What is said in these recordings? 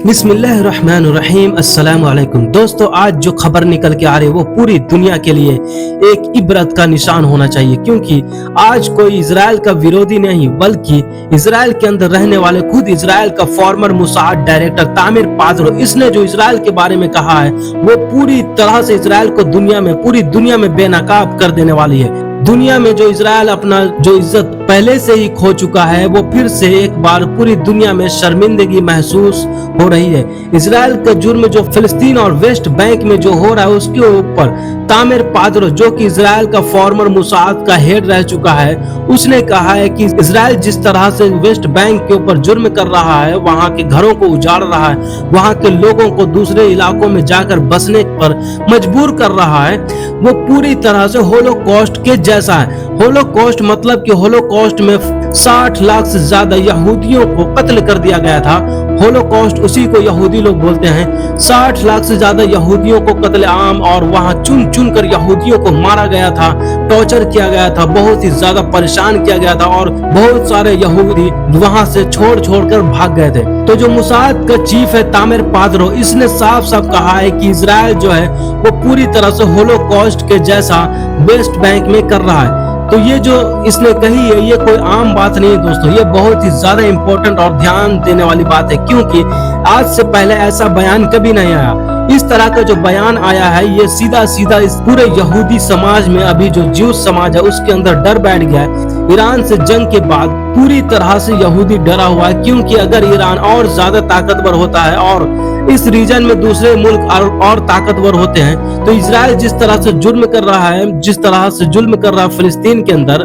बिस्मिल्लाहिर्रहमानिर्रहीम अस्सलाम वालेकुम। दोस्तों, आज जो खबर निकल के आ रही है वो पूरी दुनिया के लिए एक इबरत का निशान होना चाहिए, क्योंकि आज कोई इजराइल का विरोधी नहीं बल्कि इजराइल के अंदर रहने वाले खुद इजराइल का फॉर्मर मोसाद डायरेक्टर तामिर पादरो, इसने जो इजराइल के बारे में कहा है वो पूरी तरह से इजराइल को पूरी दुनिया में बेनकाब कर देने वाली है। दुनिया में जो इजराइल अपना जो इज्जत पहले से ही खो चुका है वो फिर से एक बार पूरी दुनिया में शर्मिंदगी महसूस हो रही है। इजराइल का जुर्म जो फिलिस्तीन और वेस्ट बैंक में जो हो रहा है उसके ऊपर तामिर पादरो, जो कि इजराइल का फॉर्मर मोसाद का हेड रह चुका है, उसने कहा है कि इजराइल जिस तरह से वेस्ट बैंक के ऊपर जुर्म कर रहा है, वहां के घरों को उजाड़ रहा है, वहां के लोगों को दूसरे इलाकों में जाकर बसने पर मजबूर कर रहा है, वो पूरी तरह से होलोकॉस्ट के जैसा है। होलोकॉस्ट मतलब कि होलोकॉस्ट में 60 लाख से ज्यादा यहूदियों को कत्ल कर दिया गया था। होलोकॉस्ट उसी को यहूदी लोग बोलते हैं। 60 लाख से ज्यादा यहूदियों को कत्ले आम और वहां चुन चुन कर यहूदियों को मारा गया था, टॉर्चर किया गया था, बहुत ही ज्यादा परेशान किया गया था और बहुत सारे यहूदी वहां से छोड़ कर भाग गए थे। तो जो मोसाद का चीफ है तामिर पादरो, इसने साफ साफ कहा है कि इजराइल जो है वो पूरी तरह से होलोकॉस्ट के जैसा वेस्ट बैंक में कर रहा है। तो ये जो इसने कही है ये कोई आम बात नहीं है दोस्तों, ये बहुत ही ज्यादा इंपॉर्टेंट और ध्यान देने वाली बात है, क्योंकि आज से पहले ऐसा बयान कभी नहीं आया। इस तरह का जो बयान आया है ये सीधा इस पूरे यहूदी समाज में, अभी जो ज्यूस समाज है उसके अंदर डर बैठ गया है। ईरान से जंग के बाद पूरी तरह से यहूदी डरा हुआ है, क्योंकि अगर ईरान और ज्यादा ताकतवर होता है और इस रीजन में दूसरे मुल्क और ताकतवर होते हैं तो इजराइल जिस तरह से जुल्म कर रहा है, जिस तरह से जुल्म कर रहा है फिलिस्तीन के अंदर,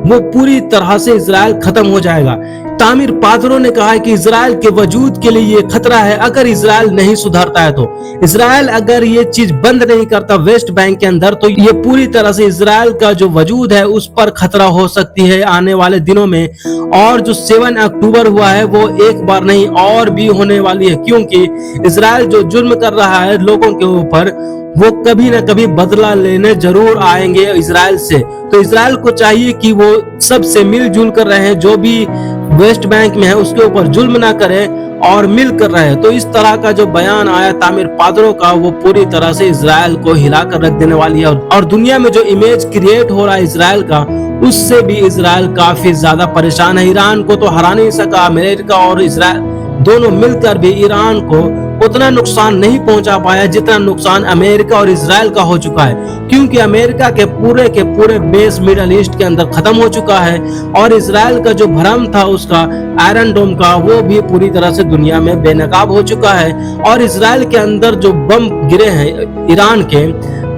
वो पूरी तरह से इजराइल खत्म हो जाएगा। तामिर पादरो ने कहा है कि इजराइल के वजूद के लिए ये खतरा है अगर इजराइल नहीं सुधरता है। तो इजराइल अगर ये चीज बंद नहीं करता वेस्ट बैंक के अंदर तो ये पूरी तरह से इजराइल का जो वजूद है उस पर खतरा हो सकती है आने वाले दिनों में। और जो 7 अक्टूबर हुआ है वो एक बार नहीं और भी होने वाली है, क्योंकि इजराइल जो जुल्म कर रहा है लोगों के ऊपर वो कभी ना कभी बदला लेने जरूर आएंगे इजराइल से। तो इजराइल को चाहिए कि वो सबसे मिलजुल कर रहे, जो भी वेस्ट बैंक में है उसके ऊपर जुल्म ना करे और मिल कर रहे। तो इस तरह का जो बयान आया तामिर पादरो का वो पूरी तरह से इजराइल को हिला कर रख देने वाली है। और दुनिया में जो इमेज क्रिएट हो रहा है इजराइल का, उससे भी इजराइल काफी ज्यादा परेशान है। ईरान को तो हरा नहीं सका, अमेरिका और इजराइल दोनों मिलकर भी ईरान को उतना नुकसान नहीं पहुंचा पाया जितना नुकसान अमेरिका और इजराइल का हो चुका है, क्योंकि अमेरिका के पूरे बेस मिडल ईस्ट के अंदर खत्म हो चुका है और इजराइल का जो भरम था उसका आयरन डोम का वो भी पूरी तरह से दुनिया में बेनकाब हो चुका है। और इजराइल के अंदर जो बम गिरे हैं ईरान के,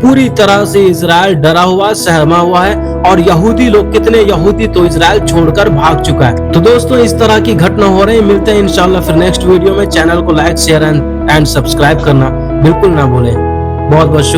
पूरी तरह से इजराइल डरा हुआ सहमा हुआ है और यहूदी लोग, कितने यहूदी तो इजराइल छोड़कर भाग चुका है। तो दोस्तों इस तरह की घटना हो रही है। मिलते हैं इंशाल्लाह फिर नेक्स्ट वीडियो में। चैनल को लाइक शेयर एंड सब्सक्राइब करना बिल्कुल ना भूलें। बहुत बहुत शुक्रिया।